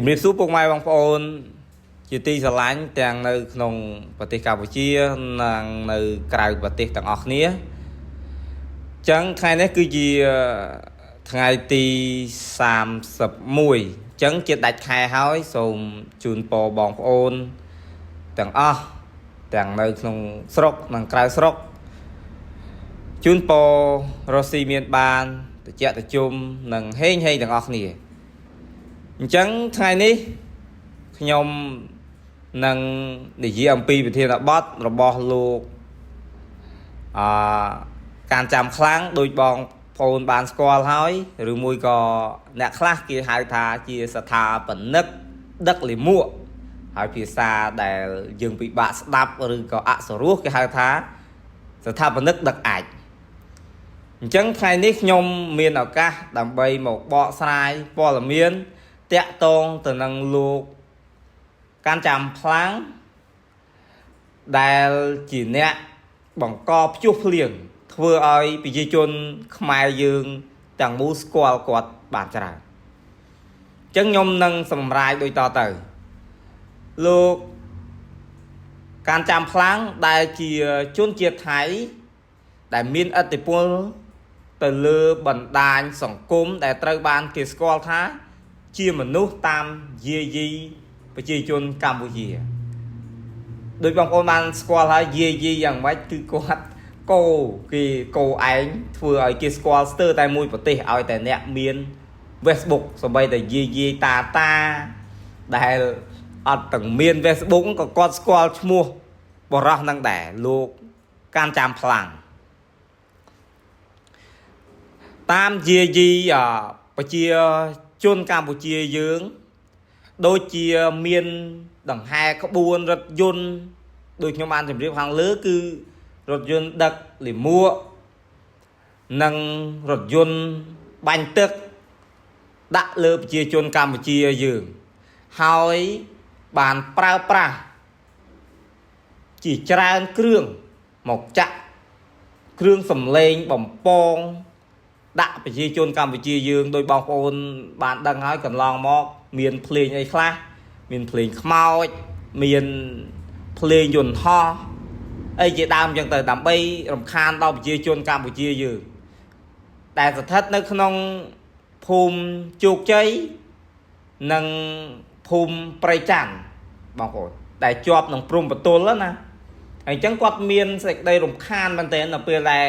ជំរាបសួរពុកម៉ែបងប្អូនជាទីស្រឡាញ់ទាំងនៅក្នុងប្រទេសកម្ពុជានិងនៅក្រៅប្រទេសទាំងអស់គ្នាចឹងថ្ងៃនេះគឺជាថ្ងៃទី31ចឹងជាដាច់ខែហើយសូមជូនពរបងប្អូនទាំងអស់ទាំងនៅក្នុងស្រុកនិងក្រៅស្រុកជូនពររស់ស៊ីមានបានត្រជាក់ត្រជុំនិងហេងទាំងអស់គ្នាអញ្ចឹងថ្ងៃនេះខ្ញុំនឹងនិយាយអំពីវិធានបទរបស់លោកការចាំខ្លាំងដោយបងប្អូនបានស្គាល់ហើយឬមួយក៏អ្នកខ្លះគេហៅថាជាស្ថាបនិកដឹកលាមកហើយភាសាដែលយើងពិបាកស្ដាប់ឬក៏អសរោះគេហៅថាស្ថាបនិកដឹកអាចអញ្ចឹងថ្ងៃនេះខ្ញុំមានឱកាសដើម្បីមកបកស្រាយព័ត៌មានតាក់ទងទៅនឹងលោកកាន់ចាំខ្លាំងដែលជាអ្នកបង្កព្យុះភ្លៀងធ្វើឲ្យប្រជាជនខ្មែរយើងទាំងមូលស្គាល់គាត់បានច្រើនអញ្ចឹងខ្ញុំនឹងសម្រាយដូចតទៅលោកកាន់ចាំខ្លាំងដែលជាជនជាតិថៃដែលមានឥទ្ធិពលទៅលើបណ្ដាញសង្គមដែលត្រូវបានគេស្គាល់ថាជាមនុស្សតាមយាយីប្រជាជនកម្ពុជាដោយបងប្អូនបានស្គាល់ហើយយាយីយ៉ាងម៉េចគឺគាត់កោគេកោឯងធ្វើឲ្យគេស្គាល់ស្ទើរតែមួយប្រទេសឲ្យតែអ្នកមាន Facebook សូម្បីតែយាយតាដែលអត់ទាំងមាន Facebook ក៏គាត់ស្គាល់ឈ្មោះបរោះនឹងដែរលោកកាន់ចាំខ្លាំងតាមយាយីប្រជាជនកម្ពុជាយើងដូចជាមានដង្ហែក្បួនរថយន្តដូចខ្ញុំបានជម្រាបខាងលើគឺរថយន្តដឹកលាមកនិងរថយន្តបាញ់ទឹកដាក់លើប្រជាជនកម្ពុជាយើងហើយបានប្រើប្រាស់ជាច្រើនគ្រឿងមកចាក់គ្រឿងសំឡេងបំពងដាក់ប្រជាជនកម្ពុជាយើងដោយបងប្អូនបានដឹងហើយកន្លងមកមានភ្លេងអីខ្លះមានភ្លេងខ្មោចមានភ្លេងយន្តហោះអីជាដើមអញ្ចឹងទៅដើម្បីរំខានដល់ប្រជាជនកម្ពុជាយើងដែលស្ថិតនៅក្នុងភូមិជោគជ័យនិងភូមិព្រៃច័ន្ទបងប្អូនដែលជាប់នឹងព្រំបន្ទល់ណាហើយអញ្ចឹងគាត់មានសេចក្តីរំខានមែនទែននៅពេលដែល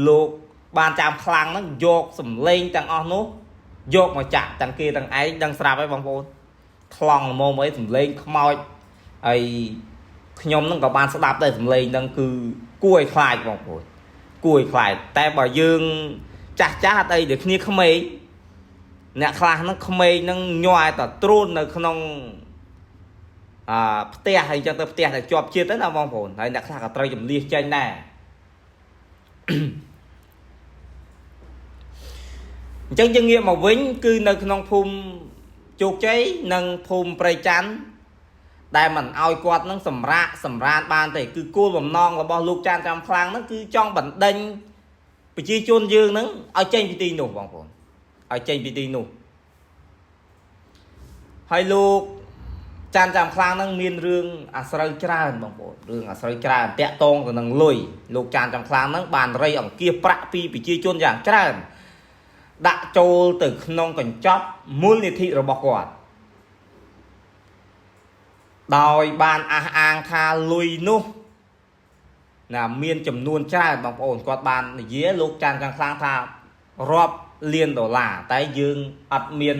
លោកបានចាំខ្លាំងហ្នឹងយកសម្លេងទាំងអស់នោះយកមកចាក់ទាំងគេទាំងឯងដឹងស្រាប់ហើយបងប្អូនថ្លង់ល្មមអីសម្លេងខ្មោចហើយខ្ញុំហ្នឹងក៏បានស្ដាប់ដែរសម្លេងហ្នឹងគឺគួរឲ្យខ្លាចបងប្អូនគួរឲ្យខ្លាចតែបើយើងចាស់អត់អីដូចគ្នាក្មេងអ្នកខ្លះហ្នឹងក្មេងហ្នឹងញ័រតែត្រួននៅក្នុងផ្ទះហើយអញ្ចឹងទៅផ្ទះតែជាប់ជាតិទៅណាបងប្អូនហើយអ្នកខ្លះក៏ត្រូវចម្លៀសចេញដែរអញ្ចឹងយើងងាកមកវិញគឺនៅក្នុងភូមិជោគជ័យនិងភូមិព្រៃច័ន្ទដែលមិនអោយគាត់នឹងសម្រានបានទេគឺគោលបំណងរបស់លោកចាន់ចាំខ្លាំងហ្នឹងគឺចង់បណ្ដេញប្រជាជនយើងហ្នឹងឲ្យចេញពីទីនោះបងប្អូនឲ្យចេញពីទីនោះហើយលោកចាន់ចាំខ្លាំងហ្នឹងមានរឿងអាស្រូវច្រើនបងប្អូនរឿងអាស្រូវច្រើនតាក់ទងទៅនឹងលុយលោកចាន់ចាំខ្លាំងហ្នឹងបានរៃអង្គាសប្រាក់ពីប្រជាជនយ៉ាងច្រើនដាក់ចូលទៅក្នុងកញ្ចប់មូលនិធិរបស់គាត់ដោយបានអះអាងថាលុយនោះណាមានចំនួនច្រើនបងប្អូនគាត់បាននិយាយលោកចាន់ចាំខ្លាំងថារាប់លានដុល្លារតែយើងអត់មាន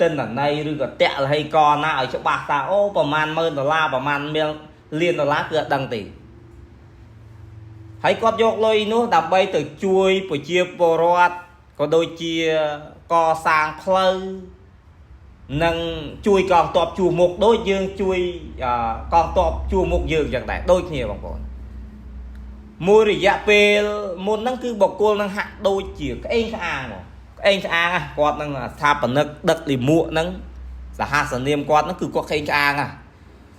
ទិន្នន័យឬក៏តាក់លហីកណាឲ្យច្បាស់ថាអូប្រហែល10000ដុល្លារប្រហែលលានដុល្លារគឺអត់ដឹងទេហើយគាត់យកលុយនោះដើម្បីទៅជួយប្រជាពលរដ្ឋក៏ដូចជាកសាងផ្លូវនិងជួយកងទ័ពជួរមុខដូចយើងជួយកងទ័ពជួរមុខយើងចឹងដែរដូចគ្នាបងប្អូនមួយរយៈពេលមុនហ្នឹងគឺបកគលនឹងហាក់ដូចជាក្អេងក្អាងគាត់នឹងស្ថាបនិកដឹកលាមកហ្នឹងសហសនាមគាត់ហ្នឹងគឺគាត់ក្អេងក្អាង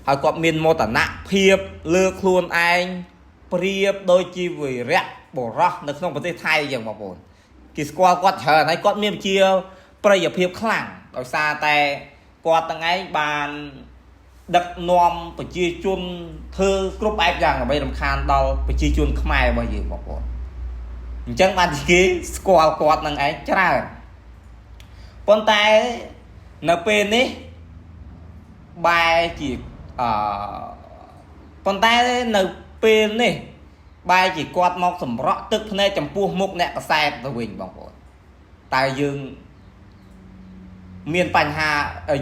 ហើយគាត់មានមោទនភាពលើខ្លួនឯងប្រៀបដូចជាវីរៈបុរសនៅក្នុងប្រទេសថៃចឹងបងប្អូនគេស្គាល់គាត់ច្រើនហើយគាត់មានជាប្រិយភាពខ្លាំងដោយសារតែ គាត់ទាំងឯងបានដឹកនាំប្រជាជនធ្វើគ្រប់បែបយ៉ាងដើម្បីរំខានដល់ប្រជាជនខ្មែររបស់យើងបងប្អូនអញ្ចឹងបានគេស្គាល់គាត់នឹងឯងច្រើនប៉ុន្តែនៅពេលនេះបែរជាប៉ុន្តែនៅពេលនេះបែរជាគាត់មកសម្រក់ទឹកភ្នែកចំពោះមុខអ្នកកសែតទៅវិញបងប្អូនតែយើងមានបញ្ហា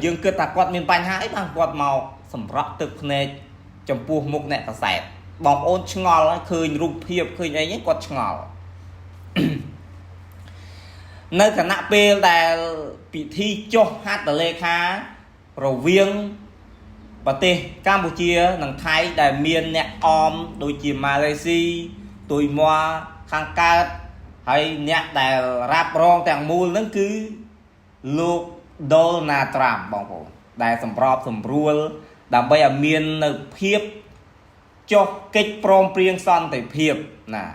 យើងគិតថាគាត់មានបញ្ហាអីបានគាត់មកសម្រក់ទឹកភ្នែកចំពោះមុខអ្នកកសែតបងប្អូនឆ្ងល់ឃើញរូបភាពឃើញអីហ្នឹងគាត់ឆ្ងល់នៅគណៈពេលដែលពិធីចុះហត្ថលេខារវាងប្រទេសកម្ពុជានិងថៃដែលមានអ្នកអមដូចជាម៉ាឡេស៊ីទុយម៉ាខាងកើតហើយអ្នកដែលរ៉ាប់រងទាំងមូលហ្នឹងគឺលោក Donald Trump បងប្អូនដែលសម្របសម្រួលដើម្បីឲ្យមាននៅភាពចុះកិច្ចព្រមព្រៀងសន្តិភាពណា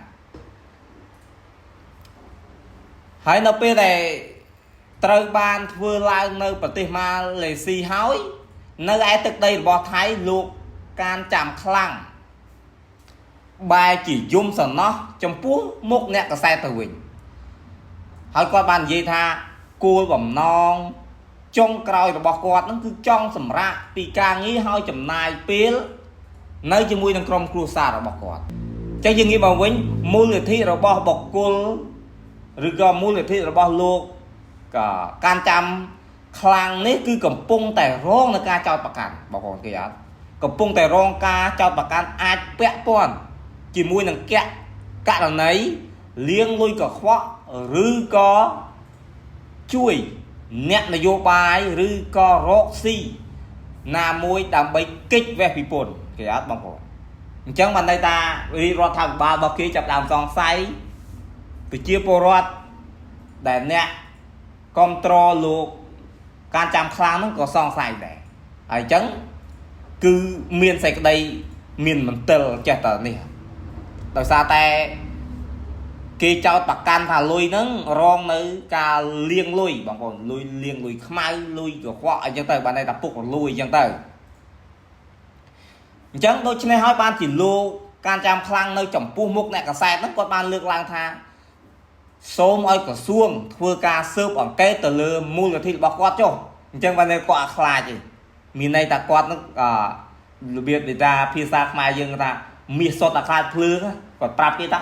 ហើយនៅពេលដែលត្រូវបានធ្វើឡើងនៅប្រទេសម៉ាឡេស៊ីហើយនៅឯទឹកដីរបស់ថៃលោកកានចាំខ្លាំងបែរជាយំសំណោះចំពោះមុខអ្នកកសែតទៅវិញហើយគាត់បាននិយាយថាគោលបំណងចុងក្រោយរបស់គាត់ហ្នឹងគឺចង់សម្រាកពីការងារហើយចំណាយពេលនៅជាមួយនឹងក្រុមគ្រួសាររបស់គាត់អញ្ចឹងយើងងាកមកវិញមូលនិធិរបស់បុគ្គលឬក៏មូលនិធិរបស់លោកក៏ការចាំខ្លាំងនេះគឺកំពុងតែរងនឹងការចោទប្រកាន់បងប្អូនគេអត់កំពុងតែរងការចោទប្រកាន់អាចពាក់ព័ន្ធជាមួយនឹងករណីលាងលុយកខ្វក់ឬក៏ជួយអ្នកនយោបាយឬក៏រកស៊ីណាមួយដើម្បីគេចវេះពីពន្ធគេអត់បងប្អូនអញ្ចឹងបានន័យថារដ្ឋាភិបាលរបស់គេចាប់ដើមសង្ស័យប្រជាពលរដ្ឋដែលអ្នកគ្រប់គ្រងលោកការចាំខ្លាំងហ្នឹងក៏សង្ស័យដែរហើយអញ្ចឹងគឺមានសេចក្តីមានមន្ទិលចេះតែនេះដោយសារតែគេចោទប្រកាន់ថាលុយហ្នឹងរងនៅការលាងលុយបងប្អូនលុយលាងលុយខ្មៅលុយកខ្វក់អញ្ចឹងទៅបានន័យថាពុករលួយអញ្ចឹងទៅអញ្ចឹងដូច្នេះហើយបានជាលោកការចាំខ្លាំងនៅចំពោះមុខអ្នកកសែតហ្នឹងគាត់បានលើកឡើងថាសូមឲ្យក្រសួងធ្វើការស៊ើបអង្កេតទៅលើមូលនិធិរបស់គាត់ចុះអញ្ចឹងបានគាត់អត់ខ្លាចទេមានន័យថាគាត់នឹងរបៀបថាភាសាខ្មែរយើងថាមាសសុទ្ធតែខ្លាចភ្លើងគាត់ប្រាប់គេថា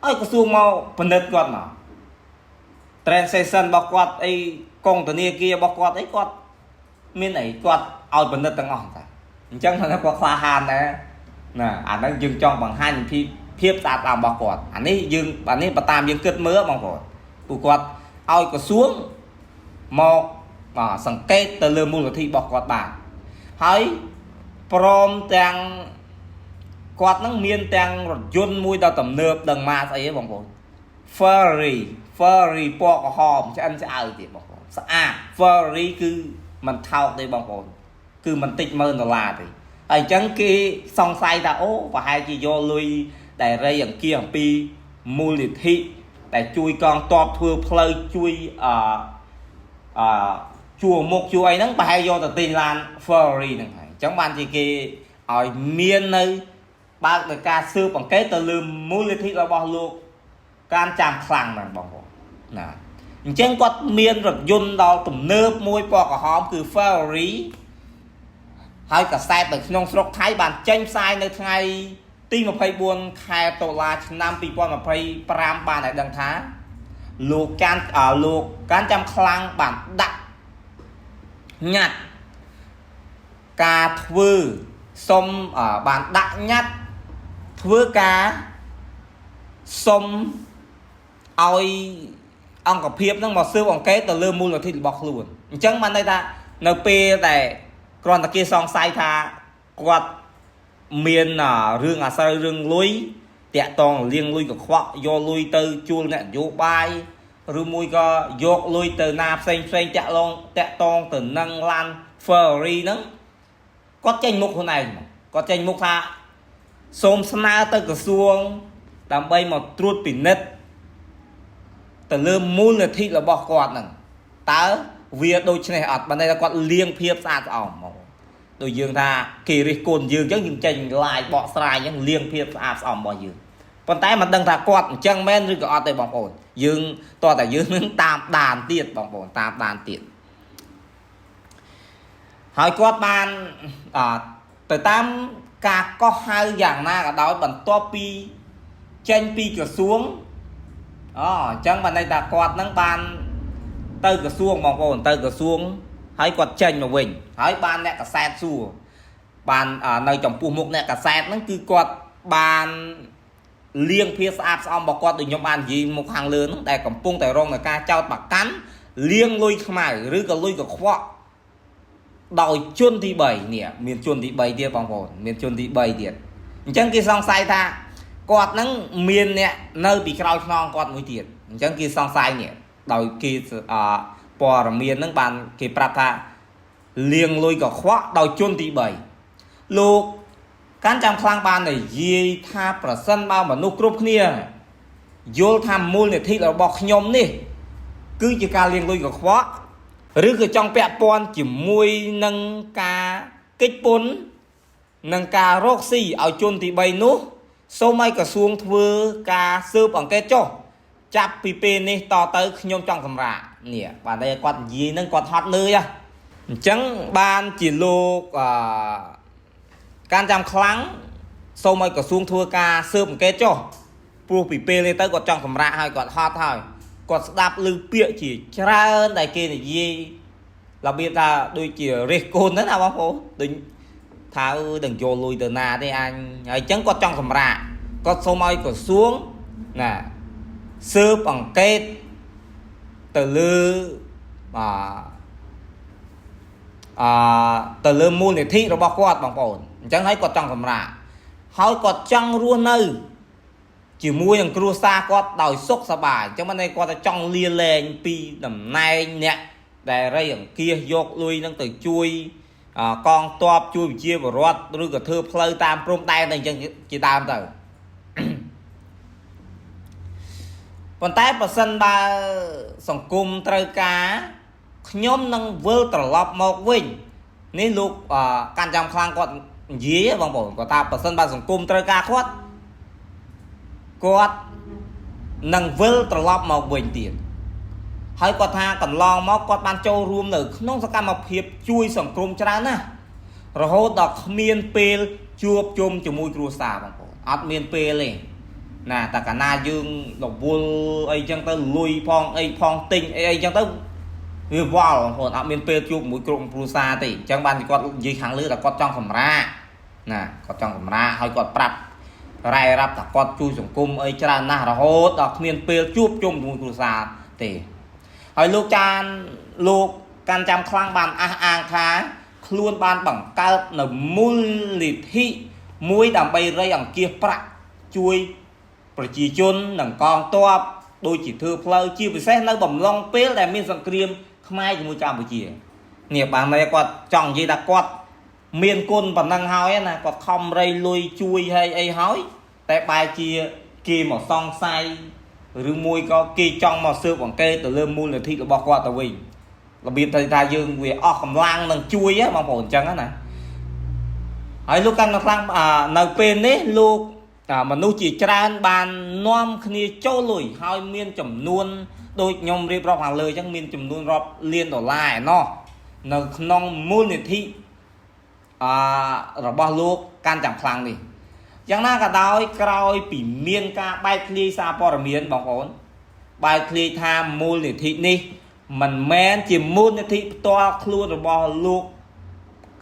ឲ្យក្រសួងមកពិនិត្យគាត់មក transaction របស់គាត់អីកងធនាគាររបស់គាត់អីគាត់មានអីគាត់ឲ្យពិនិត្យទាំងអស់តាអញ្ចឹងថាគាត់ខ្លាហានដែរណាអាហ្នឹងយើងចង់បង្ហាញភាពស្អាតរបស់គាត់អានេះយើងអានេះបើតាមយើងគិតមើលបងប្អូនពួកគាត់ឲ្យក្រសួងមកសង្កេតទៅលើមូលនិធិរបស់គាត់បានហើយព្រមទាំងគាត់នឹងមានទាំងរថយន្តមួយដ៏ទំនើបដឹងម៉ាស្អីហ៎បងប្អូន Ferrari ពណ៌ក្រហមឆ្អិនឆ្អៅទៀតបងប្អូនស្អាត Ferrari គឺមិនថោកទេបងប្អូនគឺមិនតិច$1,000ទេហើយអញ្ចឹងគេសង្ស័យថាអូប្រហែលជាយកលុយដែលរៃអង្គាអំពីមូលនិធិដែលជួយកងទ័ពធ្វើផ្លូវជួយជួរមុខជួយអីហ្នឹងប្រហែលយកទៅទិញឡាន Ferrari ហ្នឹងហើយអញ្ចឹងបានជាគេឲ្យមាននៅបើកដោយការស៊ើបអង្កេតទៅលើមូលនិធិរបស់លោកការចាំខ្លាំងហ្នឹងបងប្អូនណាអញ្ចឹងគាត់មានរថយន្តដល់ទំនើបមួយពណ៌ក្រហមគឺ Ferrari ហើយកសែតនៅក្នុងស្រុកថៃបានចេញផ្សាយនៅថ្ងៃទី24ខែតុលាឆ្នាំ2025បានឲ្យដឹងថាលោកការចាំខ្លាំងបានដាក់ញត្តិការធ្វើសុំបានដាក់ញត្តិធ្វើការសុំឲ្យអង្គភាពហ្នឹងមកស៊ើបអង្កេតទៅលើមូលនិធិរបស់ខ្លួនអញ្ចឹងបានន័យថានៅពេលដែលគ្រាន់តែគេសង្ស័យថាគាត់មានរឿងអាស្រូវរឿងលុយតាក់តងលាងលុយកខ្វក់យកលុយទៅជួលអ្នកនយោបាយឬមួយក៏យកលុយទៅណាផ្សេងតាក់តងទៅនឹងឡាន Ferrari ហ្នឹងគាត់ចេញមុខខ្លួនឯងគាត់ចេញមុខថាសូមស្នើទៅក្រសួងដើម្បីមកត្រួតពិនិត្យទៅលើមូលនិធិរបស់គាត់ហ្នឹងតើ việc đôi chân này ở bên đây là con liên phiếp xa ỏng đôi dương tha kỳ rì cồn dương chắc những trình lại bỏ xài những liên phiếp xa ỏng bỏ dương còn tay mà đừng thả quạt chân men rồi có tay bóng ổn dương to tại dương những tam đàn tiệt bóng ổn tam đàn tiệt hỏi quạt bàn từ tam cả có hai dạng na cả đó bằng to pi chân pi cửa xuống chẳng bàn đây ta quạt nắng bàn từ cửa xuống bóng ổn từ cửa xuống hãy quạt chân mà mình hãy bàn nè cả xe xua bàn nơi trong phù mục nè cả xe nó cứ quạt bàn liên phía áp xong bảo con từ nhóm ăn gì một hàng lớn để cầm pung tại rong người ca trao bạc cắn liên lui mày rứ cả lui cả khoa đòi chuôn thì bảy nè miền chuôn thì bảy tiệt bằng hồn miền chuôn thì bảy tiệt chẳng kia xong sai tha quạt nắng miền nè nơi bị cao non quạt mũi tiệt chẳng kia xong sai nè đòi kia bò miền nắng bàn kia prata liên lui cả khoa đòi chuôn thì bảy lụcการจำคลังบานเนี่ยยีท่าประสันมาเหมือนนุกรุบเนี่ยโยลทำมูลเนี่ยที่เราบอกขยมนี่คือจะการเลี้ยงลุยกับขวะหรือคือจองแปะปอนจิ๋มมวยนังกากิจปุนนังกาโรคซี่เอาจนที่ใบนุโซไม่กระทรวงทเวกาซื้อปังแกโจจับปีเปนี่ต่อเตยขยมจองสำราเนี่ยบานได้กวาดยีนั่งกวาดฮอตเลยอ่ะจังบานจิโลกการจำครั้งโซไม่ก็ซูงทัวกาเสื่อมเกจปลูกปีเปเลยเตอร์กดจังสำราให้กดฮอตให้กดดับลือเปียจีชราได้เกณฑ์ยี่เราเบียดาโดยจีเรโกนนั่นนะว่าโหดึงท้าดึงโยลุยเดินนาได้อันไอ้จังกดจังสำรากดโซไม่ก็ซูงน่ะเสื่อมอังเกตเตอร์ลือลือมูลนิธิเราบอกว่าบางคนchẳng thấy có trong thầm ra hỏi có trong luôn nơi chỉ mua những cua xa có đòi xúc xa bài cho nên có trong lia lên pi đầm nay nè để ra những kia dột lui năng từ chui con top chui chia vào rót rồi cả thưa plei tam prom tay này chẳng chỉ tam từ còn tay và sân ba sòng cung trời cá nhóm năng vơ trở lọp một vinh nên lúc can trong khoang còn dí bằng bộ của ta ở sân ba sòng cung trời cá khuất quát năng vơ trở lọp một vinh tiền hay có tha cần lo móc quát ban châu rùm nữ nông sắc cam hiệp chui sòng cung chán nè rồi hốt đọc miên pê chuột chôm cho mùi cua xà bằng bộ ớt miên pê lên nè ta cả na dương độc vua ấy chẳng tới lui phong tinh ấy chẳng tới người vào hồn ớt miên pê chuột mùi cua xà thì chẳng ban thì con gì kháng lư là con trong phẩm ra nè con trong phẩm ra hay con prap rai rap ta con chui sòng cung ấy chán nè rồi hốt đọc miên pê chuột chôm mùi cua xà thì hỏiลูกจานลูกการจำคลั่งบานอ่างท้าคล้วนบานบังเกิดหนึ่งมูลลิธิมวยดำใบไรอย่างเกียร์ประช่วยประจีจนหนังกองตัวโดยจิตเธอเพลย์ชีวิตเส้นแล้วบ่มลองเป๊ะแต่มีสังเกตขมายจะมวยจำไปจีเนี่ยบางในกอดจ่องยีดากอดเมียนกุนบันนังหอยนะกอดคอมไรลุยช่วยให้ไอ้หอยแต่ปลายจีกีหมดซองไซหรือมวยก็กีจ้องมาซื้อของเกแต่เริ่มมูลเลยที่เราบอกว่าตัววิ่งเราบีบทายยืงเวียออกกำลังนั่งช่วยáบางคนจังนะไอ้ลูกกันกำลังนั่งเป็นนี่ลูกมนุษย์จีจานบานน้อมขณีโจ้ลุยให้เมียนจำนวนโดยยมเรียบร้อยห่างเลยจังเมียนจำนวนรอบเลียนต่อลายเนาะนั่งน้องมูลเลยที่เราบอกลูกการจับพลังนี่อย่างน่ากระดอยกรอยปีเมียนกาใบคลีซาปอร์เมียนบางคนใบคลีทามมูลนิธินี่มันแม้นจิมมูลนิธิตัวครูระบอลูก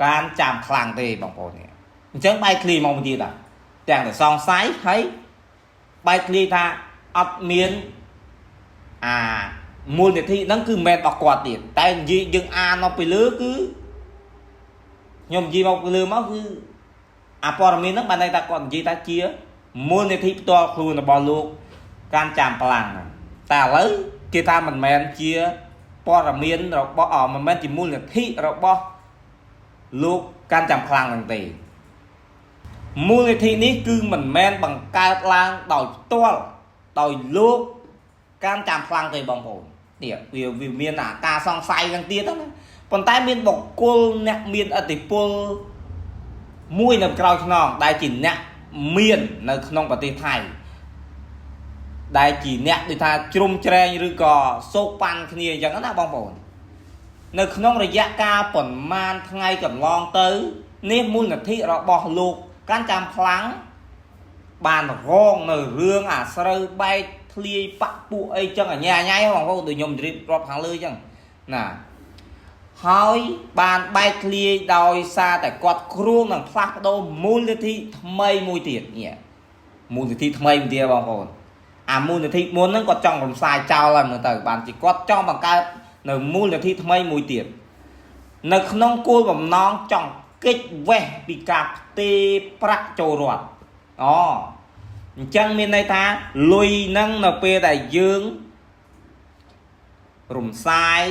การจำคลังตีบางคนเนี่ยจังใบคลีมองมันดีต่ะแต่แต่ซองไซส์ให้ใบคลีทาอัดเมียนมูลนิธินั่นคือแมนประกวดติดแต่ยังเอาไปเลือคือยมยีเอาไปเลือมั้งคือปอร์มีนักบันไดตะก่อนจีตาเชียมูลนิธิตัวครูนะบอลลูกการจำพลังแต่เลยกีตามันแมนเชียปอร์มีนเราบอมันแมนจีมูลนิธิเราบอลูกการจำพลังต่างๆมูลนิธินี้คือมันแมนบังการพลังต่อยตัวต่อยลูกการจำพลังต่างบางคน នេះវាមានអាការសង្ស័យទាំងទៀតហ្នឹងប៉ុន្តែមានបុគ្គលអ្នកមានអធិពលមួយនៅក្រៅខ្នងដែលជាអ្នកមាននៅក្នុងប្រទេសថៃដែលជាអ្នកដូចថាជ្រុំជ្រែងឬក៏សោកប៉ាន់គ្នាអញ្ចឹងណាបងប្អូននៅក្នុងរយៈកាលប្រមាណថ្ងៃកន្លងទៅនេះមូលនិធិរបស់លោកកាន់ចាំខ្លាំងបានរងនៅរឿងអាស្រូវបែកធ្លាយបាក់ពួកអីចឹងអញ្ញាញ៉ៃបងប្អូនដូចខ្ញុំរៀបរាប់ខាងលើចឹងណាហើយបានបែកធ្លាយដោយសារតែគាត់គ្រោងនឹងផ្លាស់ប្ដូរមូលនិធិថ្មីមួយទៀតនេះមូលនិធិថ្មីមួយទៀតបងប្អូនអាមូលនិធិមុនហ្នឹងគាត់ចង់រំសាយចោលហើយមើលទៅបានជាគាត់ចង់បង្កើតនៅមូលនិធិថ្មីមួយទៀតនៅក្នុងគោលបំណងចង់គេចវេះពីការផ្ទេរប្រាក់ចូលរដ្ឋអញ្ចឹងមានន័យថាលុយហ្នឹងនៅពេលដែលយើងរំសាយ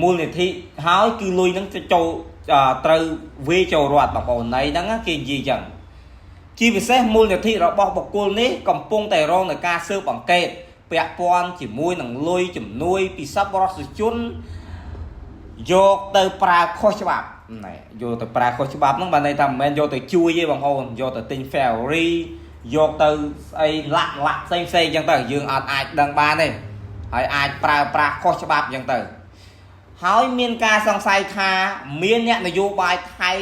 មូលនិធិហើយគឺលុយហ្នឹងទៅចូលត្រូវវេចូលរដ្ឋបងប្អូនណៃហ្នឹងគេនិយាយចឹងជាពិសេសមូលនិធិរបស់បុគ្គលនេះកំពុងតែរងនឹងការស៊ើបអង្កេតពាក់ព័ន្ធជាមួយនឹងលុយជំនួយពីសប្បុរសជនយកទៅប្រើខុសច្បាប់ណែយកទៅប្រើខុសច្បាប់ហ្នឹងបានន័យថាមិនមែនយកទៅជួយទេបងប្អូនយកទៅទិញ Ferrari យកទៅស្អីលាក់ផ្សេងអញ្ចឹងទៅយើងអាចដឹងបានទេហើយអាចប្រើប្រាស់ខុសច្បាប់អញ្ចឹងទៅហើយមានការសង្ស័យថាមានអ្នកនយោបាយថៃ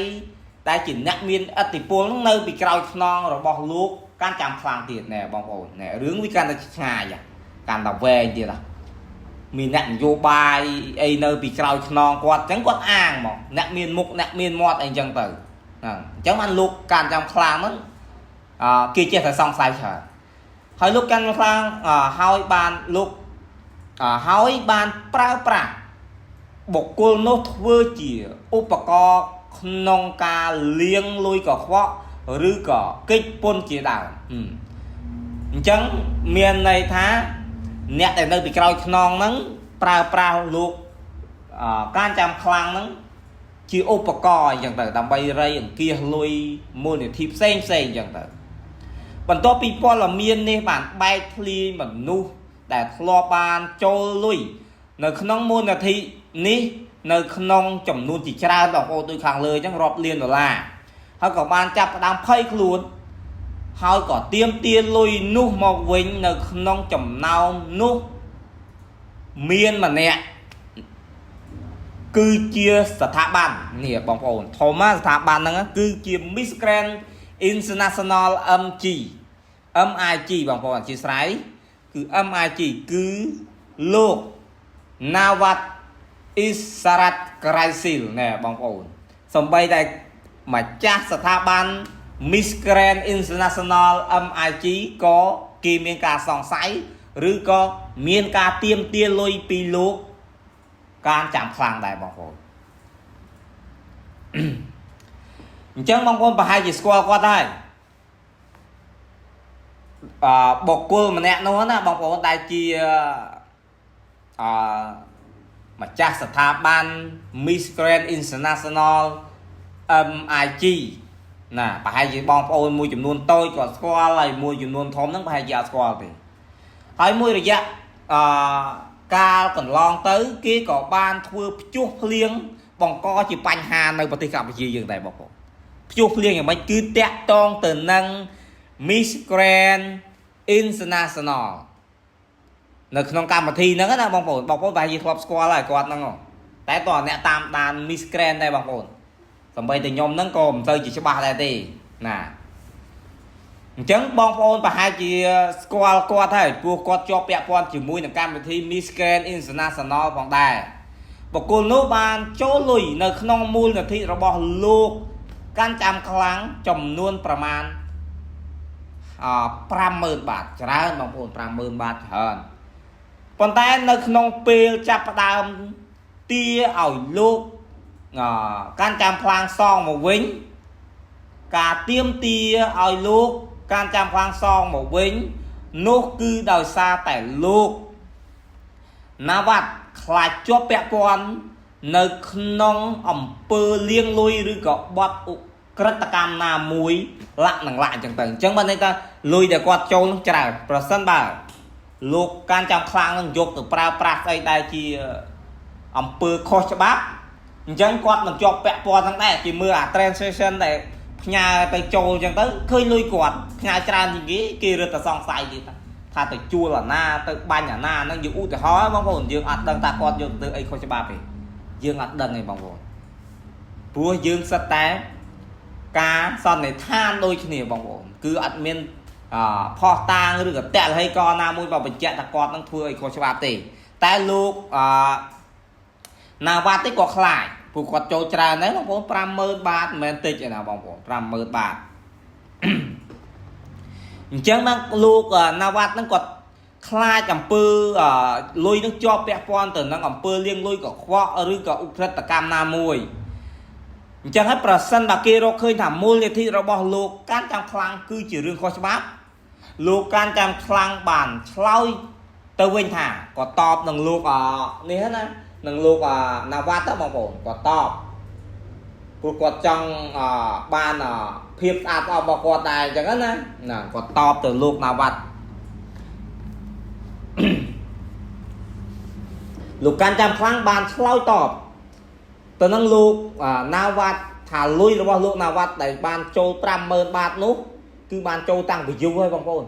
ដែលជាអ្នកមានឥទ្ធិពលនៅពីក្រោយខ្នងរបស់លោកកាន់ចាំខ្លាំងទៀតណែបងប្អូនណែរឿងវាកាន់តែឆ្ងាយកាន់តែវែងទៀតមានអ្នកនយោបាយអីនៅពីក្រោយខ្នងគាត់អញ្ចឹងគាត់អាងមកអ្នកមានមុខអ្នកមានមាត់អីអញ្ចឹងទៅហ្នឹងអញ្ចឹងបានលោកកាន់ចាំខ្លាំងហ្នឹងគេចេះតែសង្ស័យច្រើនហើយលោកកាន់ខ្លាំងហើយបានលោកហើយបានប្រើប្រាស់បុគ្គលនោះធ្វើជាឧបករណ៍ក្នុងការលាងលុយកខ្វក់ឬក៏កិច្ចពន្ធជាដើមអញ្ចឹងមានន័យថាអ្នកដែលនៅពីក្រោយខ្នងហ្នឹងប្រើប្រាស់លោកការចាំខ្លាំងហ្នឹងជាឧបករណ៍អញ្ចឹងទៅដើម្បីរៃអង្គាសលុយមូលនិធិផ្សេងអញ្ចឹងទៅបន្ទាប់ពីព័ត៌មាននេះបានបែកធ្លាយមនុស្សដែលធ្លាប់បានចូលលុយនៅក្នុងមូលនិធិនេះនៅក្នុងចំនួនជាច្រើនបងប្អូនដូចខាងលើអញ្ចឹងរាប់លានដុល្លារហើយក៏បានចាប់ផ្ដើមភ័យខ្លួនហើយក៏ទាមទារលុយនោះមកវិញនៅក្នុងចំណោមនោះមានម្នាក់គឺជាស្ថាប័ននេះបងប្អូនធំណាស់ស្ថាប័នហ្នឹងគឺជា Miss Grand International MIG បងប្អូនអធិស្ឋានគឺ MIG គឺលោក Nawat Isarat Kraisil ណែបងប្អូនសំបីតែម្ចាស់ស្ថាប័ន Miss Grand International MIG ក៏គេមានការសង្ស័យឬក៏មានការទាមទារលុយពីលោកការចាំខ្លាំងដែរបងប្អូនអញ្ចឹងបងប្អូនប្រហែលជាស្គាល់គាត់ហើយបុគ្គលម្នាក់នោះណាបងប្អូនដែលជាម្ចាស់ស្ថាប័ន Miss Grand International MIG ណាប្រហែលជាបងប្អូនមួយចំនួនតូចក៏ស្គាល់ហើយមួយចំនួនធំហ្នឹងប្រហែលជាអត់ស្គាល់ទេហើយមួយរយៈកាលកន្លងទៅគេក៏បានធ្វើព្យុះភ្លៀងបង្កជាបញ្ហានៅប្រទេសកម្ពុជាយើងដែរបងប្អូនព្យុះភ្លៀងយ៉ាងម៉េចគឺតាក់ទងទៅនឹង Miss Grand International នៅក្នុងកម្មវិធីហ្នឹងណាបងប្អូនប្រហែលជាធ្លាប់ស្គាល់ហើយគាត់ហ្នឹងតែតើអ្នកតាមដាន Miss Grand ដែរបងប្អូនសម្បីតែខ្ញុំហ្នឹងក៏មិនទៅជាច្បាស់ដែរទេណាអញ្ចឹងបងប្អូនប្រហែលជាស្គាល់គាត់ហើយព្រោះគាត់ជាប់ពាក់ព័ន្ធជាមួយនឹងកម្មវិធី Miss Grand International ផងដែរបុគ្គលនោះបានចូលលុយនៅក្នុងមូលនិធិរបស់លោកកាន់ចាំខ្លាំងចំនួនប្រមាណ50,000 បាតច្រើនបងប្អូន50,000 បាតច្រើនប៉ុន្តែនៅក្នុងពេលចាប់ផ្ដើមទាឲ្យលោកកាន់ចាំខ្លាំងសងមកវិញការទាមទារឲ្យលោកកាន់ចាំខ្លាំងសងមកវិញនោះគឺដោយសារតែលោកណាវ៉ាត់ខ្លាចជាប់ពាក់ព័ន្ធនៅក្នុងអំពើលាងលុយឬក៏បទឧក្រិដ្ឋកម្មណាមួយលាក់នឹងលាក់អញ្ចឹងទៅអញ្ចឹងបានន័យថាលុយដែលគាត់ចូលនឹងច្រើនប្រសិនបើ លោកការចាំខ្លាំងនឹងយកទៅប្រើប្រាស់ស្អីដែលជាអំពើខុសច្បាប់អញ្ចឹងគាត់មិនជាប់ពាក់ព័ន្ធទាំងដែរគេមើលអា transaction ដែលផ្ញើទៅចូលអញ្ចឹងទៅឃើញលុយគាត់ផ្ញើច្រើនជាងគេរឹតតែសង្ស័យទៀតថាទៅជួលអាណាទៅបាញ់អាណាហ្នឹងយើងឧទាហរណ៍បងប្អូនយើងអត់ដឹងថាគាត់យកទៅអីខុសច្បាប់ទេយើងអត់ដឹងទេបងប្អូនព្រោះយើងសិតតែការសន្និដ្ឋានដូចគ្នាបងប្អូនគឺអត់មានផោះតាងឬក៏តលហីកណាមួយបើបញ្ជាក់ថាគាត់នឹងធ្វើអីខុសច្បាប់ទេតែលោកណាវ៉ាត់ទេក៏ខ្លាចព្រោះគាត់ចូលច្រើនដែរបងប្អូន 50000 បាតមិនមែនតិចទេណាបងប្អូន 50000 បាតអញ្ចឹងមកលោកណាវ៉ាត់ហ្នឹងគាត់ខ្លាចអំពើលុយនឹងជាប់ពាក់ព័ន្ធទៅនឹងអំពើលាងលុយកខ្វក់ឬក៏ឧក្រិដ្ឋកម្មណាមួយអញ្ចឹងហើយប្រសិនបើគេរកឃើញថាមូលនិធិរបស់លោកកាន់ចាំខ្លាំងគឺជារឿងខុសច្បាប់លោកកាន់ចាំខ្លាំងបានឆ្លើយទៅវិញថាគាត់តបនឹងលោកនេះណានឹងលោកណាវ៉ាត់ទៅបងប្អូនគាត់តបព្រោះគាត់ចង់បានភាពស្អាតរបស់គាត់ដែរអញ្ចឹងណាគាត់តបទៅលោកណាវ៉ាត់លោកកាន់ចាំខ្លាំងបានឆ្លើយតបទៅនឹងលោកណាវ៉ាត់ថាលុយរបស់លោកណាវ៉ាត់ដែលបានចូល50000 បាតនោះគឺបានចូលតាំងពីយូរហើយបងប្អូន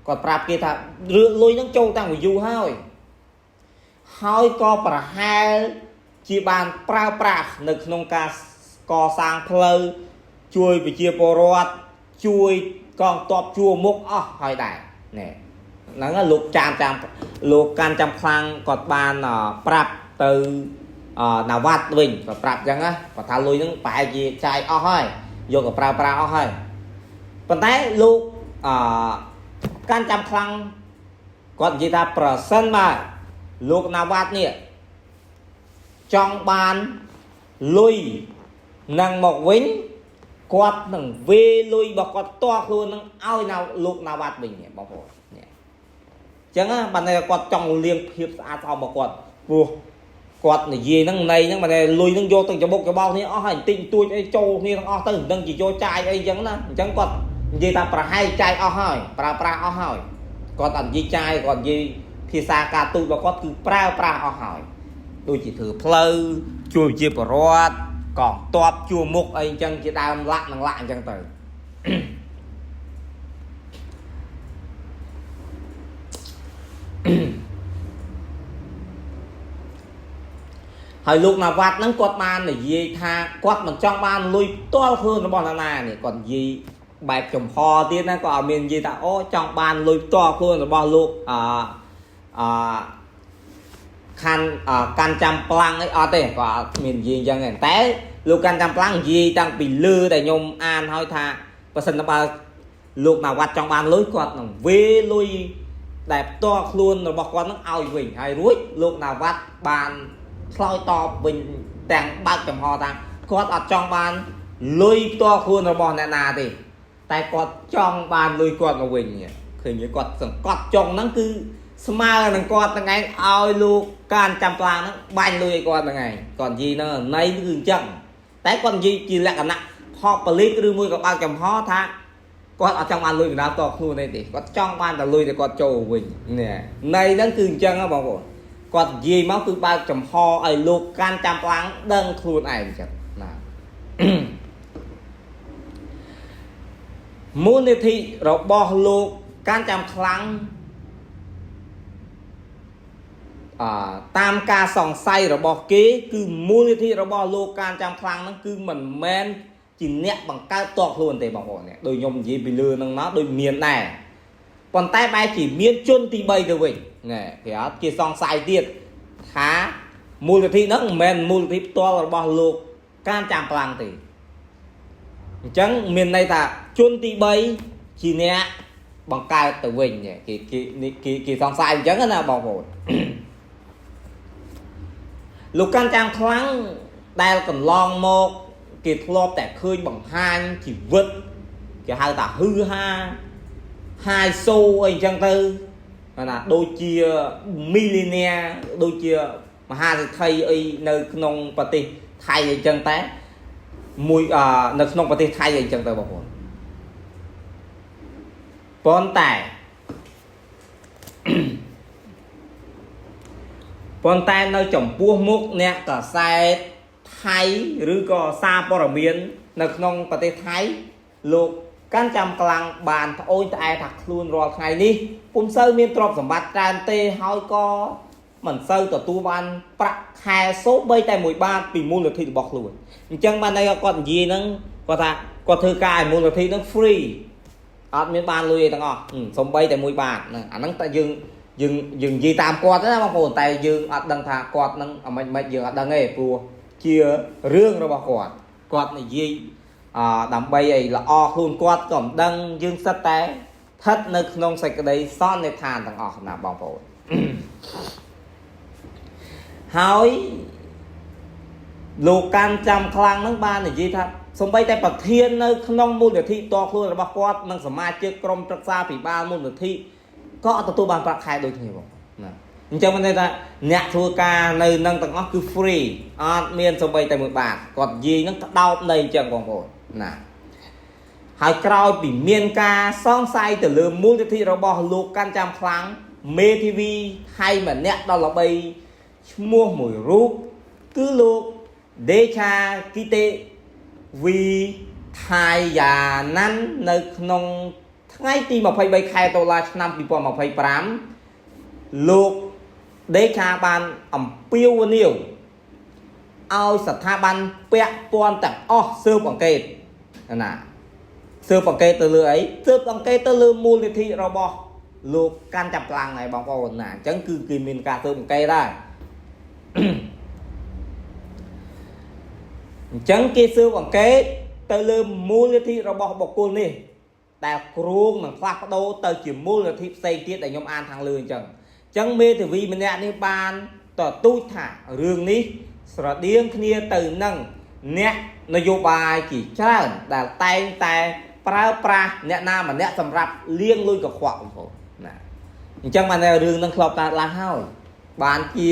គាត់ប្រាប់គេថារឿងលុយហ្នឹងចូលតាំងពីយូរហើយក៏ប្រហែលជាបានប្រើប្រាស់នៅក្នុងការកសាងផ្លូវជួយប្រជាពលរដ្ឋជួយកងទ័ពជួរមុខអស់ហើយដែរនេះហ្នឹងលោកលោកកាន់ចាំខ្លាំងគាត់បានប្រាប់ទៅណាវ៉ាត់វិញគាត់ប្រាប់អញ្ចឹងណាគាត់ថាលុយហ្នឹងប្រហែលជាចាយអស់ហើយយកទៅប្រើប្រាស់អស់ហើយប៉ុន្តែលោកកាន់ចាំខ្លាំងគាត់និយាយថាប្រសិនបើលោកណាវ៉ាត់នេះចង់បានលុយនឹងមកវិញគាត់នឹងវេលុយរបស់គាត់តខ្លួននឹងឲ្យលោកណាវ៉ាត់វិញបងប្អូនអញ្ចឹងបានតែគាត់ចង់លៀងភាពស្អាតស្អំរបស់គាត់ព្រោះគាត់និយាយហ្នឹងន័យហ្នឹងបានតែលុយហ្នឹងយកទៅច្បុកច្បោកគ្នាអស់ហើយតិចតួចអីចូលគ្នាទាំងអស់ទៅមិនដឹងជាយកចាយអីអញ្ចឹងណាអញ្ចឹងគាត់និយាយថាប្រហែលចាយអស់ហើយប្រើប្រាស់អស់ហើយគាត់អត់និយាយចាយគាត់និយាយភាសាការទូតរបស់គាត់គឺប្រើប្រាស់អស់ហើយដូចជាធ្វើផ្លូវជួយជាបរដ្ឋកងទ័ពជួមុខអីអញ្ចឹងជាដើមលាក់នឹងលាក់អញ្ចឹងទៅហើយលោកណាវ៉ាត់ហ្នឹងគាត់បាននិយាយថាគាត់មិនចង់បានលុយផ្ទាល់ខ្លួនរបស់ណានេះគាត់និយាយបែបចំហទៀតណាក៏អត់មាននិយាយថាអូចង់បានលុយផ្ទាល់ខ្លួនរបស់លោកកាន់ចាំប្លាំងអីអត់ទេក៏អត់មាននិយាយអញ្ចឹងទេតែលោកកាន់ចាំប្លាំងនិយាយតាំងពីលើដែលខ្ញុំអានហើយថាបើសិនបើលោកណាវ៉ាត់ចង់បានលុយគាត់នឹងវេលុយដែលផ្ទាល់ខ្លួនរបស់គាត់នឹងឲ្យវិញហើយរួចលោកណាវ៉ាត់បានឆ្លើយតបវិញទាំងបើកចំហថាគាត់អត់ចង់បានលុយផ្ទាល់ខ្លួនរបស់អ្នកណាទេតែគាត់ចង់បានលុយគាត់មកវិញឃើញគាត់សង្កត់ចុងហ្នឹងគឺស្មើនឹងគាត់ទាំងឯងឲ្យលោកការចាំប្លាងហ្នឹងបាញ់លុយឲ្យគាត់ទាំងឯងគាត់និយាយហ្នឹងណៃគឺអញ្ចឹងតែគាត់និយាយជាលក្ខណៈផកប៉លីកឬមួយក៏បើកចំហថាគាត់អត់ចង់បានលុយបណ្ដាលតខ្លួនទេគាត់ចង់បានតែលុយតែគាត់ចូលវិញនេះណៃហ្នឹងគឺអញ្ចឹងហ៎បងប្អូនគាត់និយាយមកគឺបើកចំហឲ្យលោកកាន់ចាំប្លាំងដឹងខ្លួនឯងអញ្ចឹងណាមូលនិធិរបស់លោកកាន់ចាំខ្លាំងតាមការសង្ស័យរបស់គេគឺមូលនិធិរបស់លោកកាន់ចាំខ្លាំងហ្នឹងគឺមិនមែនជាអ្នកបង្កើតតខ្លួនទេបងប្អូននេះដូចខ្ញុំនិយាយពីលើហ្នឹងមកដូចមានដែរប៉ុន្តែបែរជាមានជនទី3ទៅវិញណែគេអត់គេសង្ស័យទៀតថាមូលនិធិហ្នឹងមិនមែនមូលនិធិផ្ទាល់របស់លោកកាន់ចាំប្លាំងទេអញ្ចឹងមានន័យថាជនទី3ជាអ្នកបង្កើតទៅវិញគេសង្ស័យអញ្ចឹងណាបងប្អូនលោកកាន់ចាំខ្លាំងដែលកន្លងមកគេធ្លាប់តែឃើញបង្ហាញជីវិតគេហៅថាហឺហាយសូអីអញ្ចឹងទៅណាដូចជាមីលីនីដូចជាមហាសេដ្ឋីអីនៅក្នុងប្រទេសថៃអីចឹងតែមួយនៅក្នុងប្រទេសថៃអីចឹងទៅបងប្អូនប៉ុន្តែ ប៉ុន្តែនៅចំពោះមុខអ្នកកសែតថៃឬក៏សារព័ត៌មាននៅក្នុងប្រទេសថៃលោកកាន់ចាំខ្លាំងបានត្អូញត្អែថាខ្លួនរាល់ថ្ងៃនេះពុំសូវមានទ្រព្យសម្បត្តិច្រើនទេហើយក៏មិនសូវទទួលបានប្រាក់ខែសូម្បីតែ1បាតពីមូលនិធិរបស់ខ្លួនអញ្ចឹងបានន័យគាត់និយាយហ្នឹងគាត់ថាគាត់ធ្វើការឲ្យមូលនិធិហ្នឹង free អត់មានបានលុយអីទាំងអស់សូម្បីតែ1បាតហ្នឹងអាហ្នឹងតែយើងនិយាយតាមគាត់ណាបងប្អូនតែយើងអត់ដឹងថាគាត់ហ្នឹងមិនយើងអត់ដឹងទេព្រោះជារឿងរបស់គាត់និយាយដើម្បីឲ្យល្អខ្លួនគាត់ក៏មិនដឹងយើងសិតតែស្ថិតនៅក្នុងសេចក្តីសន្និដ្ឋានទាំងអស់ណាបងប្អូនហើយលោកកាន់ចាំខ្លាំងហ្នឹងបាននិយាយថាសំបីតែប្រធាននៅក្នុងមូលនិធិតខ្លួនរបស់គាត់និងសមាជិកក្រុមប្រឹក្សាពិបាលមូលនិធិក៏អត់ទទួលបានប្រាក់ខែដូចគ្នាបងណាអញ្ចឹងមានន័យថាអ្នកធ្វើការនៅនឹងទាំងអស់គឺ free អត់មានសំបីតែ1បាតគាត់និយាយហ្នឹងក្តោបនៃអញ្ចឹងបងប្អូនណាហើយក្រោយពីមានការសង្ស័យទៅលើមូលនិធិរបស់លោកកាន់ចាំខ្លាំងមេធាវីថៃម្នាក់ដល់ល្បីឈ្មោះមួយរូបគឺលោកដេឆាគីតេវីថៃយ៉ាណាន់នៅក្នុងថ្ងៃទី23ខែតុលាឆ្នាំ2025លោកដេឆាបានអំពាវនាវឲ្យស្ថាប័នពាក់ព័ន្ធទាំងអស់ស៊ើបអង្កេតណាស៊ើបអង្កេតទៅលើអីស៊ើបអង្កេតទៅលើមូលនិធិរបស់លោកកាន់ចាំខ្លាំងហើយបងប្អូនណាអញ្ចឹងគឺគេមានការស៊ើបអង្កេតដែរអញ្ចឹងគេស៊ើបអង្កេតទៅលើមូលនិធិរបស់បុគ្គលនេះដែលគ្រោងនឹងផ្លាស់ប្ដូរទៅជាមូលនិធិផ្សេងទៀតដែលខ្ញុំអានខាងលើអញ្ចឹងមេធាវីម្នាក់នេះបានទទូចថារឿងនេះស្រដៀងគ្នាទៅនឹងអ្នកនយោបាយជាច្រើនដែលតែងតែប្រើប្រាស់អ្នកណាម្នាក់សម្រាប់លាងលុយកខ្វក់បងប្អូនណាអញ្ចឹងបានរឿងហ្នឹងធ្លាប់កើតឡើងហើយបានជា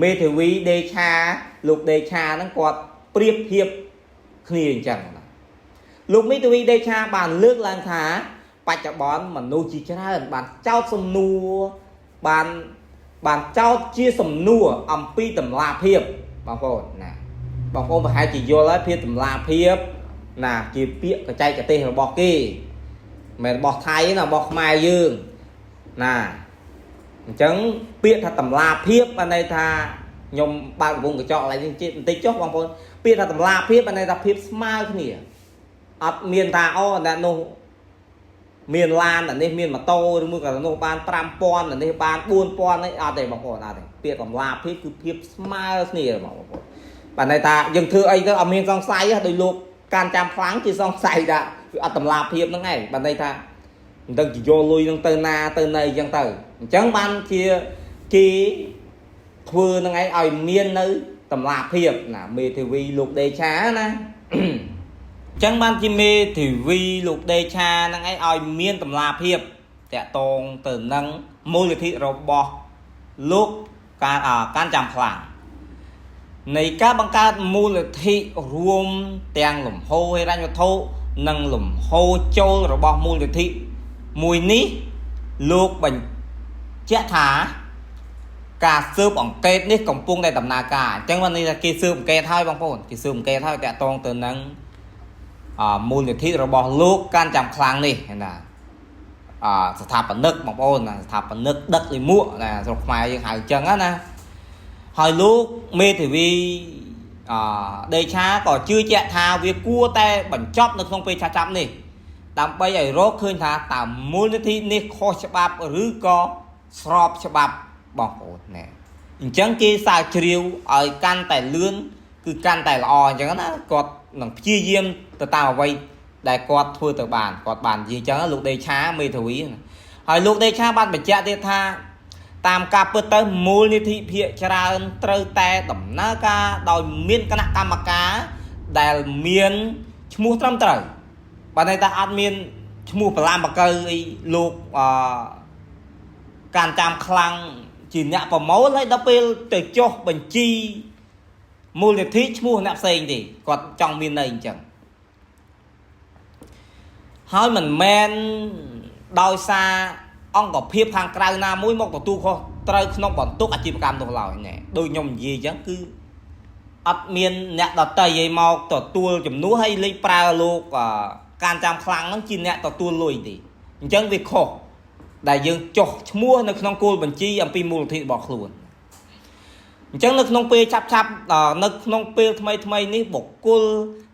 មេធាវីដេឆាលោកដេឆាហ្នឹងគាត់ប្រៀបធៀបគ្នាអញ្ចឹងណាលោកមេធាវីដេឆាបានលើកឡើងថាបច្ចុប្បន្នមនុស្សជាច្រើនបានចោទសំណួរបានចោទជាសំណួរអំពីតម្លាភាពបងប្អូនណាបងប្អូនប្រហែលជាយល់ហើយភាពតម្លាភាពណាជាពាក្យកចែកទេសរបស់គេមិនរបស់ថៃណារបស់ខ្មែរយើងណាអញ្ចឹងពាក្យថាតម្លាភាពបានន័យថាខ្ញុំបើកវងកញ្ចក់ឡើងនេះបន្តិចចុះបងប្អូនពាក្យថាតម្លាភាពបានន័យថាភាពស្មើគ្នាអត់មានថាអូអ្នកនោះមានឡានអានេះមានម៉ូតូឬមួយក៏នោះបាន5000អានេះបាន4000នេះអត់ទេបងប្អូនអត់ទេពាក្យតម្លាភាពគឺភាពស្មើគ្នាបងប្អូនបានន័យថាយើងធ្វើអីទៅអត់មានសង្ស័យដោយលោកកាន់ចាំខ្លាំងជាសង្ស័យថាវាអត់តម្លាភាពហ្នឹងឯងបានន័យថាមិនដឹងជាយកលុយហ្នឹងទៅណាទៅណីអញ្ចឹងទៅអញ្ចឹងបានជាគេធ្វើហ្នឹងឯងឲ្យមាននៅតម្លាភាពណាមេធាវីលោកដេឆាណាអញ្ចឹងបានជាមេធាវីលោកដេឆាហ្នឹងឯងឲ្យមានតម្លាភាពតាក់ទងទៅនឹងមូលនិធិរបស់លោកកាន់ចាំខ្លាំងនៃការបង្កើតមូលនិធិរួមទាំងលំហូរហិរញ្ញវត្ថុនិងលំហូរចូលរបស់មូលនិធិមួយនេះលោកបញ្ជាក់ថាការស៊ើបអង្កេតនេះកំពុងតែដំណើរការអញ្ចឹងបានន័យថាគេស៊ើបអង្កេតហើយបងប្អូនគេស៊ើបអង្កេតហើយតាក់ទងទៅនឹងមូលនិធិរបស់លោកកាន់ចាំខ្លាំងនេះណាស្ថាបនិកបងប្អូនណាស្ថាបនិកដឹកលិមួកណាស្រុកខ្មែរយើងហៅអញ្ចឹងណាហើយលោកមេធាវីដេឆាក៏ជឿជាក់ថាវាគួរតែបញ្ចប់នៅក្នុងពេលឆាប់ៗនេះដើម្បីឲ្យរកឃើញថាតើមូលនិធិនេះខុសច្បាប់ឬក៏ស្របច្បាប់បងប្អូនណាអញ្ចឹងគេស្រាវជ្រាវឲ្យកាន់តែលឿនគឺកាន់តែល្អអញ្ចឹងណាគាត់នឹងព្យាយាមទៅតាមអ្វីដែលគាត់ធ្វើទៅបានគាត់បាននិយាយអញ្ចឹងលោកដេឆាមេធាវីហើយលោកដេឆាបានបញ្ជាក់ទៀតថាតាមការពិតទៅមូលនិធិភាគច្រើនត្រូវតែដំណើរការដោយមានគណៈកម្មការដែលមានឈ្មោះត្រឹមត្រូវបើន័យថាអត់មានឈ្មោះបលាំបកើអីលោកកាន់ចាំខ្លាំងជាអ្នកប្រមូលហើយដល់ពេលទៅចុះបញ្ជីមូលនិធិឈ្មោះអ្នកផ្សេងទេគាត់ចង់មានន័យអញ្ចឹងហើយមិនមែនដោយសារអង្គភាពខាងក្រៅណាមួយមកទទួលខុស ត្រូវក្នុងបន្ទុកអាជីវកម្មនោះឡើយណែដូចខ្ញុំនិយាយអញ្ចឹងគឺអត់មានអ្នកដតីឲ្យមកទទួលជំនួសឲ្យលេខប្រើលោកការចាំខ្លាំងហ្នឹងជាអ្នកទទួលលុយទេអញ្ចឹងវាខុសដែលយើងចុះឈ្មោះនៅក្នុងគោលបញ្ជីអំពីមូលនិធិរបស់ខ្លួនអញ្ចឹងនៅក្នុងពេលឆាប់នៅក្នុងពេលថ្មីនេះបុគ្គល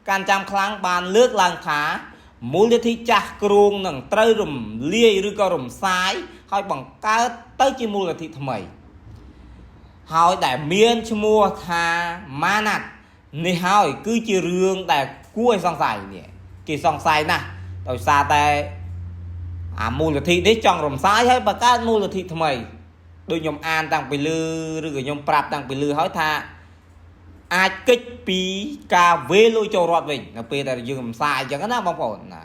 ការចាំខ្លាំងបានលើកឡើងថាមូលនិធិចាស់គ្រងនឹងត្រូវរំលាយឬក៏រំសាយហើយបង្កើតទៅជាមូលនិធិថ្មីហើយដែលមានឈ្មោះថាម៉ាណាត់នេះហើយគឺជារឿងដែលគួរឲ្យសង្ស័យនេះគេសង្ស័យណាស់ដោយសារតែអាមូលនិធិនេះចង់រំសាយហើយបង្កើតមូលនិធិថ្មីដូចខ្ញុំអានតាំងពីលើឬក៏ខ្ញុំប្រាប់តាំងពីលើហើយថាអាចកិច្ចពីការវេលុយចូលរដ្ឋវិញនៅពេលដែលយើងរំសាយអញ្ចឹងណាបងប្អូនណា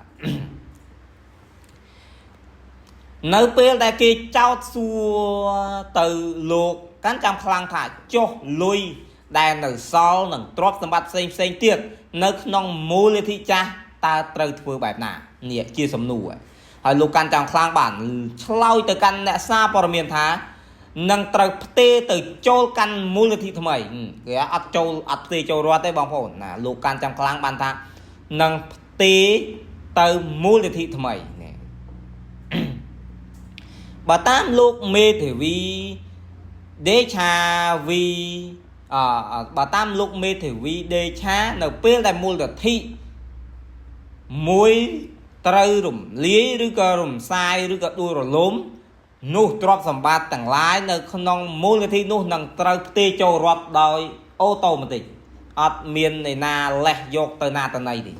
នៅពេលដែលគេចោទសួរទៅលោកកាន់ចាំខ្លាំងថាចុះលុយដែលនៅសល់នឹងទ្រព្យសម្បត្តិផ្សេងទៀតនៅក្នុងមូលនិធិចាស់តើត្រូវធ្វើបែបណានេះជាសំណួរហើយលោកកាន់ចាំខ្លាំងបានឆ្លើយទៅកាន់អ្នកសារព័ត៌មានថានឹងត្រូវផ្ទេរទៅចូលកាន់មូលនិធិថ្មីគេអត់ផ្ទេរចូលរដ្ឋទេបងប្អូនណាលោកកាន់ចាំខ្លាំងបានថានឹងផ្ទេរទៅមូលនិធិថ្មីនេះបើតាមលោកមេធាវីដេឆាវីបើតាមលោកមេធាវីដេឆានៅពេលដែលមូលនិធិមួយត្រូវរំលាយឬក៏រំសាយឬក៏ដួលរលំនោះទ្រព្យសម្បត្តិទាំងឡាយនៅក្នុងមូលនិធិនោះនឹងត្រូវផ្ទេរចូលរដ្ឋដោយអូតូម៉ាទិកអត់មានឯណាលេះយកទៅណាទៅណីទេ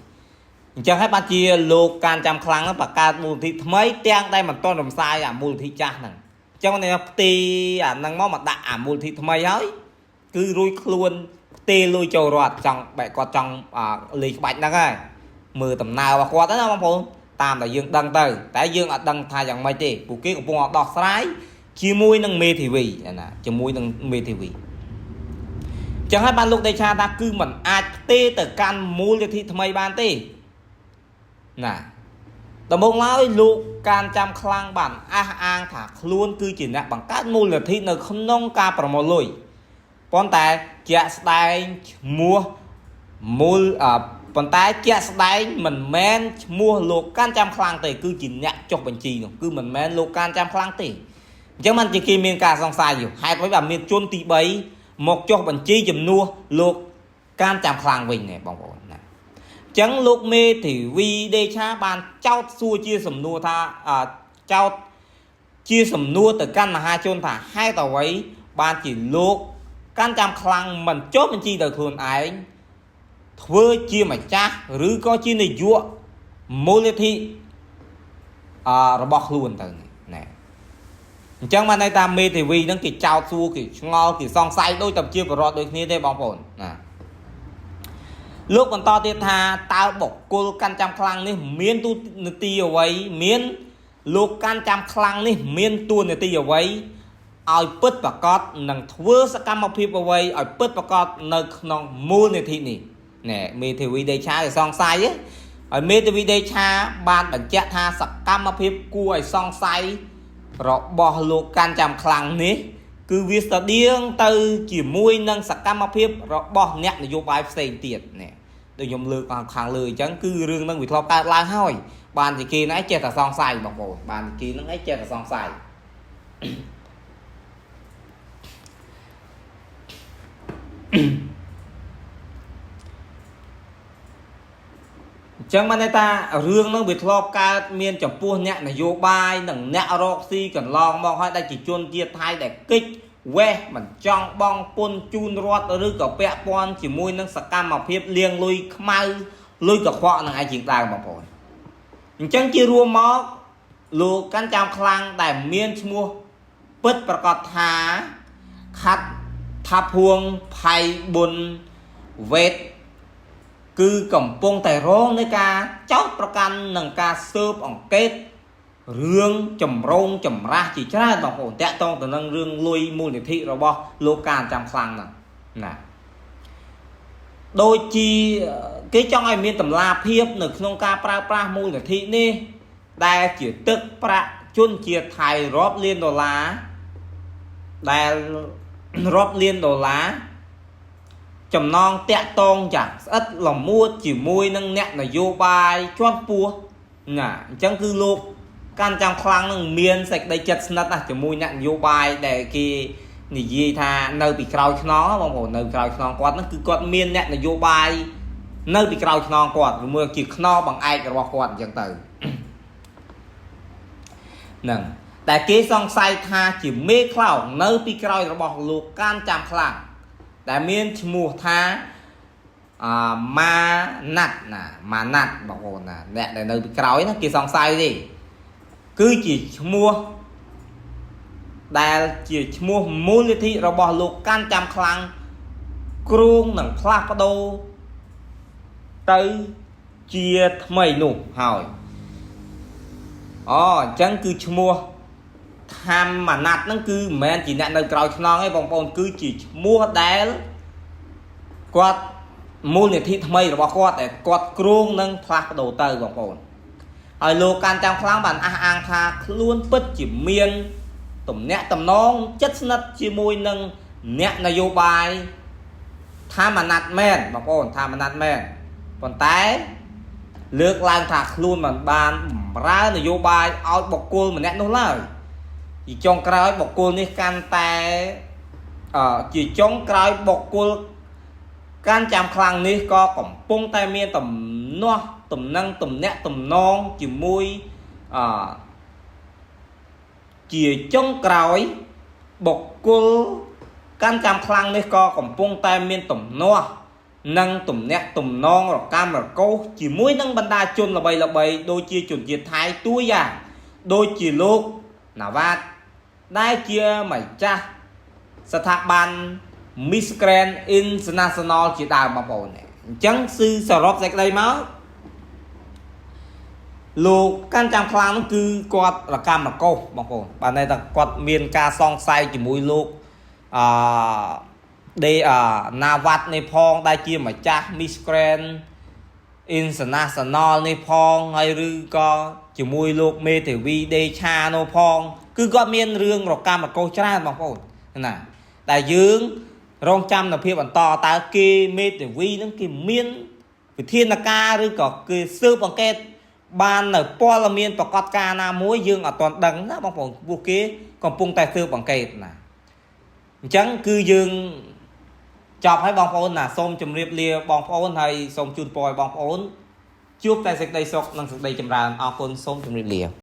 អញ្ចឹងហើយបានជាលោកការចាំខ្លាំងបង្កើតមូលនិធិថ្មីទាំងដែលមិនទាន់រំសាយអាមូលនិធិចាស់ហ្នឹងអញ្ចឹងនេះផ្ទេរអាហ្នឹងមកដាក់អាមូលនិធិថ្មីហើយគឺរួចខ្លួនផ្ទេរលុយចូលរដ្ឋចង់បែកគាត់ចង់លេខក្បាច់ហ្នឹងហើយមើលដំណើររបស់គាត់ណាបងប្អូនតាមដែលយើងដឹងទៅតែយើងអត់ដឹងថាយ៉ាងម៉េចទេពួកគេកំពុងដោះស្រាយជាមួយនឹងមេធាវីណាជាមួយនឹងមេធាវីអញ្ចឹងហើយបានលោកដេឆាថាគឺមិនអាចផ្ទេរទៅកាន់មូលនិធិថ្មីបានទេណាដំបូងឡើយលោកការចាំខ្លាំងបានអះអាងថាខ្លួនគឺជាអ្នកបង្កើតមូលនិធិនៅក្នុងការប្រមូលលុយប៉ុន្តែជាក់ស្ដែងឈ្មោះមូលប៉ុន្តែជាក់ស្ដែងមិនមែនឈ្មោះលោកកាន់ចាំខ្លាំងទេគឺជាអ្នកចុះបញ្ជីនោះគឺមិនមែនលោកកាន់ចាំខ្លាំងទេអញ្ចឹងបានជាគេមានការសង្ស័យយូរហេតុអ្វីបានមានជនទី3មកចុះបញ្ជីជំនួសលោកកាន់ចាំខ្លាំងវិញបងប្អូនណាអញ្ចឹងលោកមេធាវីដេឆាបានចោទសួរជាសំណួរថាចោទជាសំណួរទៅកាន់មហាជនថាហេតុអ្វីបានជាលោកកាន់ចាំខ្លាំងមិនចុះបញ្ជីដោយខ្លួនឯងធ្វើជាម្ចាស់ឬក៏ជានាយកមូលនិធិរបស់ខ្លួនទៅណាអញ្ចឹងបានន័យថាមេធាវីហ្នឹងគេចោទសួរគេឆ្ងល់គេសង្ស័យដូចតែជាបរិវត្តដូចគ្នាទេបងប្អូនណាលោកបន្តទៀតថាតើបុគ្គលកាន់ចាំខ្លាំងនេះមានតួនាទីអ្វីមានលោកកាន់ចាំខ្លាំងនេះមានតួនាទីអ្វីឲ្យពិតប្រាកដនឹងធ្វើសកម្មភាពអ្វីឲ្យពិតប្រាកដនៅក្នុងមូលនិធិនេះណែមេធាវីដេឆាគេសង្ស័យហើយមេធាវីដេឆាបានបញ្ជាក់ថាសកម្មភាពគួរឲ្យសង្ស័យរបស់លោកកាន់ចាំខ្លាំងនេះគឺវាស្តៀងទៅជាមួយនឹងសកម្មភាពរបស់អ្នកនយោបាយផ្សេងទៀតណែដូចខ្ញុំលើកខាងលើអញ្ចឹងគឺរឿងហ្នឹងវាធ្លាប់កើតឡើងហើយបានជាគេហ្នឹងចេះតែសង្ស័យបងប្អូនបានគេហ្នឹងឯងចេះតែសង្ស័យចឹងបានន័យថារឿងហ្នឹងវាធ្លាប់កើតមានចំពោះអ្នកនយោបាយនិងអ្នករកស៊ីកន្លងមកហើយដែលជាជនជាតិថៃដែលកិច្ចវេះមិនចង់បងពុនជូនរដ្ឋឬក៏ពាក់ព័ន្ធជាមួយនឹងសកម្មភាពលាងលុយខ្មៅលុយកខ្វក់នឹងឯងជាងដើមបងប្អូនអញ្ចឹងជារួមមកលោកកាន់ចាំខ្លាំងដែលមានឈ្មោះពិតប្រកបថាខាត់ថាភួងផៃប៊ុនវេតគឺកំពុងតែរងនៃការចោទប្រកាន់និងការស៊ើបអង្កេតរឿងចម្រូងចម្រាសជាច្រើនបងប្អូនតាក់ទងទៅនឹងរឿងលុយមូលនិធិរបស់លោកការចាំខ្លាំងហ្នឹងណាដូចជាគេចង់ឲ្យមានតម្លាភាពនៅក្នុងការប្រើប្រាស់មូលនិធិនេះដែលជាទឹកប្រាក់ជនជាតិថៃរាប់លានដុល្លារ ដែលរាប់លានដុល្លារចំណងតាក់តងចាស្អិតល្មួតជាមួយនឹងអ្នកនយោបាយជាន់ខ្ពស់ណាអញ្ចឹងគឺលោកកាន់ចាំខ្លាំងនឹងមានសេចក្តីចិត្តស្និទ្ធណាជាមួយអ្នកនយោបាយដែលគេនិយាយថានៅពីក្រោយខ្នងបងប្អូននៅក្រោយខ្នងគាត់ហ្នឹងគឺគាត់មានអ្នកនយោបាយនៅពីក្រោយខ្នងគាត់ឬមួយជាខ្នងបង្អែករបស់គាត់អញ្ចឹងទៅហ្នឹងតែគេសង្ស័យថាជាមេខ្លោងនៅពីក្រោយរបស់លោកកាន់ចាំខ្លាំងដែលមានឈ្មោះថាម៉ាណាត់ណាម៉ាណាត់បងប្អូនណាអ្នកដែលនៅពីក្រោយណាគេសង្ស័យទេគឺជាឈ្មោះដែលជាឈ្មោះមូលនិធិរបស់លោកកាន់ចាំខ្លាំងគ្រោងនឹងផ្លាស់ប្ដូរទៅជាថ្មីនោះហើយអញ្ចឹងគឺឈ្មោះថាម៉ាណាត់ហ្នឹងគឺមិនមែនជាអ្នកនៅក្រោយខ្នងទេបងប្អូនគឺជាឈ្មោះដែលគាត់មូលនិធិថ្មីរបស់គាត់ដែលគាត់គ្រោងនឹងផ្លាស់ប្ដូរទៅបងប្អូនហើយលោកកាន់ចាំខ្លាំងបានអះអាងថាខ្លួនពិតជាមានទំនាក់ទំនងចិត្តស្និទ្ធជាមួយនឹងអ្នកនយោបាយថាម៉ាណាត់មែនបងប្អូនថាម៉ាណាត់មែនប៉ុន្តែលើកឡើងថាខ្លួនមិនបានបម្រើនយោបាយឲ្យបុគ្គលម្នាក់នោះឡើយជាចុងក្រោយបុគ្គលនេះកាន់តែជាចុងក្រោយបុគ្គលកាន់ចាំខ្លាំងនេះក៏កំពុងតែមានទំនាស់ទំនាក់ទំនងជាមួយជាចុងក្រោយបុគ្គលកាន់ចាំខ្លាំងនេះក៏កំពុងតែមានទំនាស់និងទំនាក់ទំនងរកាំរកោសជាមួយនឹងបណ្ដាជនល្បីដូចជាជនជាតិថៃតួយ៉ាងដូចជាលោកណាវ៉ាតដែលជាម្ចាស់ស្ថាប័ន Miss Grand International ជាដើមបងប្អូនអញ្ចឹងសរុបសេចក្តីមកលោកកាន់ចាំខ្លាំងនោះគឺគាត់រកាំរកោសបងប្អូនបានន័យថាគាត់មានការសង្ស័យជាមួយលោកណាវ៉ាត់នេះផងដែលជាម្ចាស់ Miss Grand International នេះផងហើយឬក៏ជាមួយលោកមេធាវីដេឆានោះផងគឺគាត់មានរឿងរកាំរកោសច្រើនបងប្អូនណាតែយើងរងចាំនៅភាពបន្តតើគេមេធាវីនឹងគេមានវិធានការឬក៏គេស៊ើបអង្កេតបាននៅព័ត៌មានប្រកាសការណាមួយយើងអត់ទាន់ដឹងណាបងប្អូនពួកគេកំពុងតែស៊ើបអង្កេតណាអញ្ចឹងគឺយើងចប់ហើយបងប្អូនណាសូមជម្រាបលាបងប្អូនហើយសូមជូនពរឲ្យបងប្អូនជួបតែសេចក្តីសុខនិងសេចក្តីចម្រើនអរគុណសូមជម្រាបលា